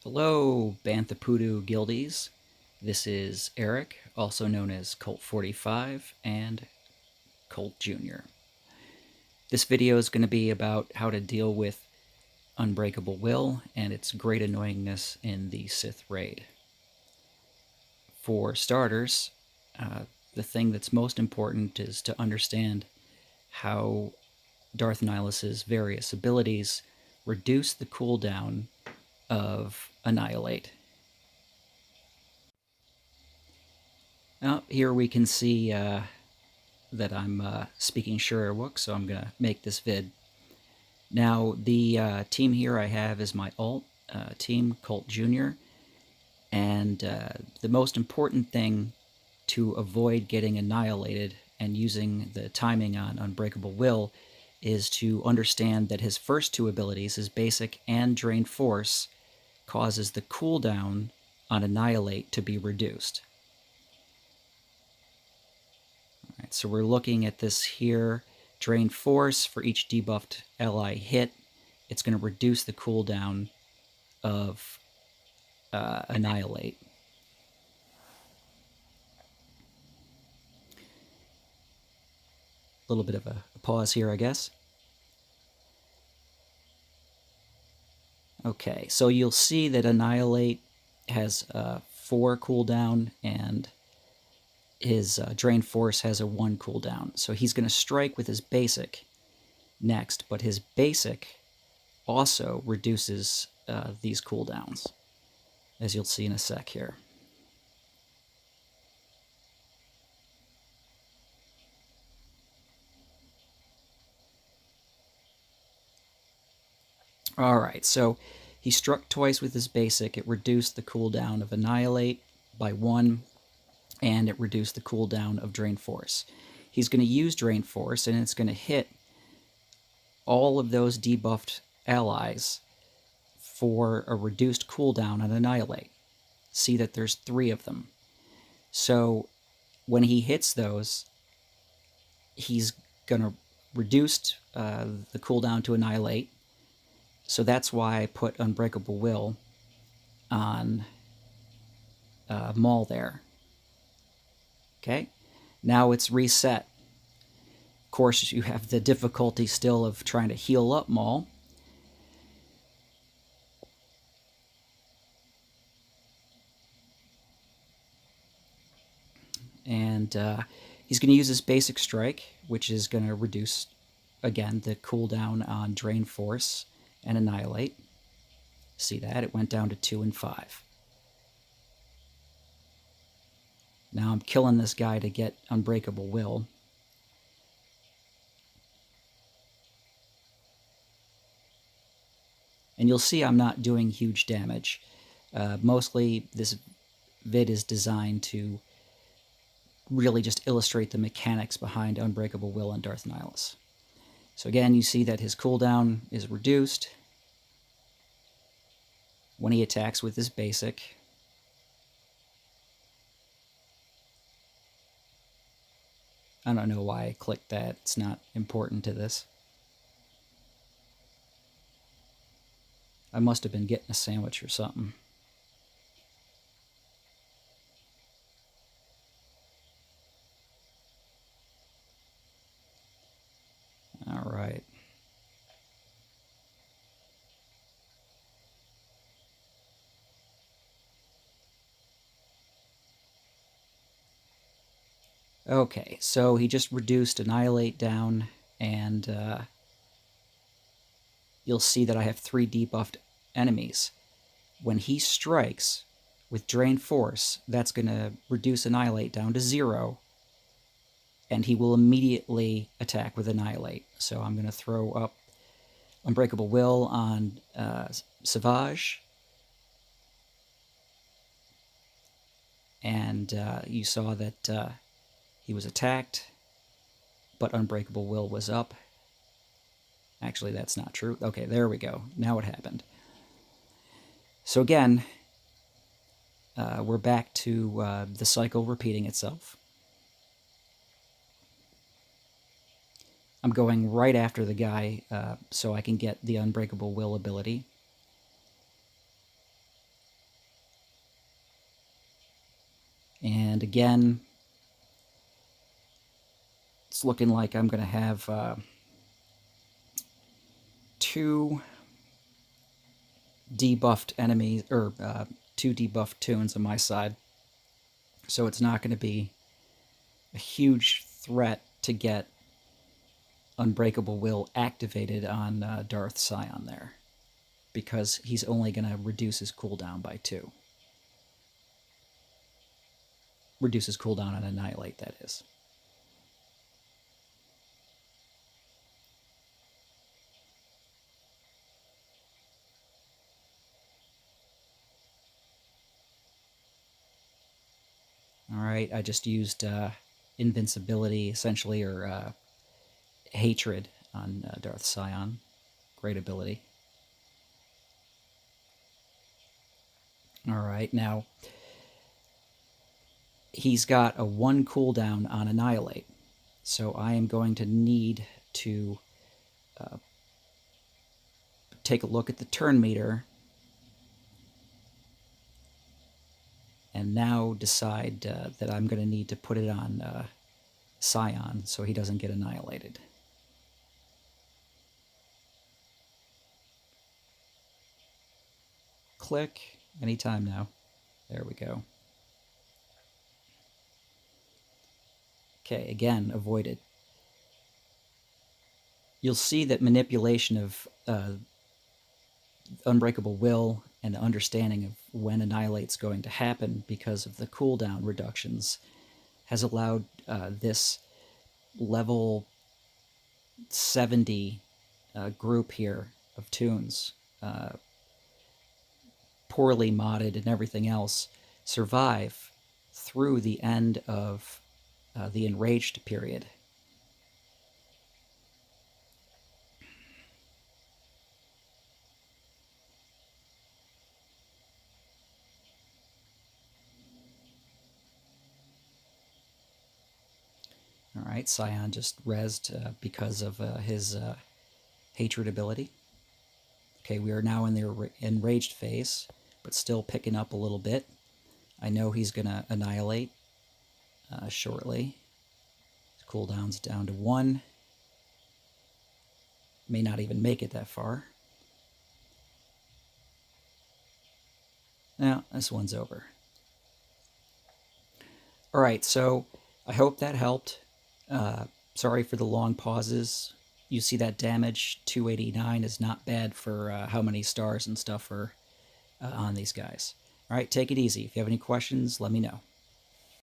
Hello, Banthapoodoo Guildies. This is Eric, also known as Colt45 and Colt Jr. This video is going to be about how to deal with Unbreakable Will and its great annoyingness in the Sith Raid. For starters, the thing that's most important is to understand how Darth Nihilus's various abilities reduce the cooldown of Annihilate. Here we can see that I'm speaking Shuriwook, so I'm going to make this vid. Now, the team here I have is my alt team, Colt Jr., and the most important thing to avoid getting annihilated and using the timing on Unbreakable Will is to understand that his first two abilities, his basic and Drain Force, causes the cooldown on Annihilate to be reduced. Alright, so we're looking at this here. Drain Force, for each debuffed ally hit, it's going to reduce the cooldown of Annihilate. A little bit of a pause here, I guess. Okay, so you'll see that Annihilate has 4 cooldown, and his Drain Force has a 1 cooldown. So he's going to strike with his basic next, but his basic also reduces these cooldowns, as you'll see in a sec here. Alright, so he struck twice with his basic. It reduced the cooldown of Annihilate by 1, and it reduced the cooldown of Drain Force. He's going to use Drain Force, and it's going to hit all of those debuffed allies for a reduced cooldown on Annihilate. See that there's 3 of them. So when he hits those, he's going to reduce the cooldown to Annihilate. So that's why I put Unbreakable Will on Maul there. Okay, now it's reset. Of course, you have the difficulty still of trying to heal up Maul. And he's going to use his basic strike, which is going to reduce, again, the cooldown on Drain Force and Annihilate. See that? It went down to 2 and 5. Now I'm killing this guy to get Unbreakable Will. And you'll see I'm not doing huge damage. Mostly this vid is designed to really just illustrate the mechanics behind Unbreakable Will and Darth Nihilus. So again, you see that his cooldown is reduced when he attacks with his basic. I don't know why I clicked that. It's not important to this. I must have been getting a sandwich or something. All right. Okay, so he just reduced Annihilate down, and you'll see that I have 3 debuffed enemies. When he strikes with Drain Force, that's going to reduce Annihilate down to 0, and he will immediately attack with Annihilate. So I'm going to throw up Unbreakable Will on Savage, and you saw that he was attacked, but Unbreakable Will was up. Actually, that's not true. Okay, there we go. Now it happened. So again, we're back to the cycle repeating itself. I'm going right after the guy so I can get the Unbreakable Will ability. And again, it's looking like I'm going to have 2 debuffed enemies, or 2 debuffed tunes on my side. So it's not going to be a huge threat to get Unbreakable Will activated on Darth Scion there, because he's only going to reduce his cooldown by 2. Reduce his cooldown on Annihilate, that is. Alright, I just used invincibility, essentially, or hatred on Darth Scion. Great ability. Alright, now he's got a 1 cooldown on Annihilate, so I am going to need to take a look at the turn meter and now decide that I'm going to need to put it on Scion so he doesn't get annihilated. Click anytime now. There we go. Okay, again, avoided. You'll see that manipulation of Unbreakable Will and the understanding of when Annihilate's going to happen because of the cooldown reductions has allowed this level 70 group here of tunes, poorly modded and everything else, survive through the end of the Enraged period. Alright, Scion just rezzed because of his hatred ability. Okay, we are now in the Enraged phase, but still picking up a little bit. I know he's going to annihilate shortly. His cooldown's down to 1. May not even make it that far. Now, this one's over. Alright, so I hope that helped. Sorry for the long pauses. You see that damage, 289, is not bad for how many stars and stuff are on these guys. Alright, take it easy. If you have any questions, let me know.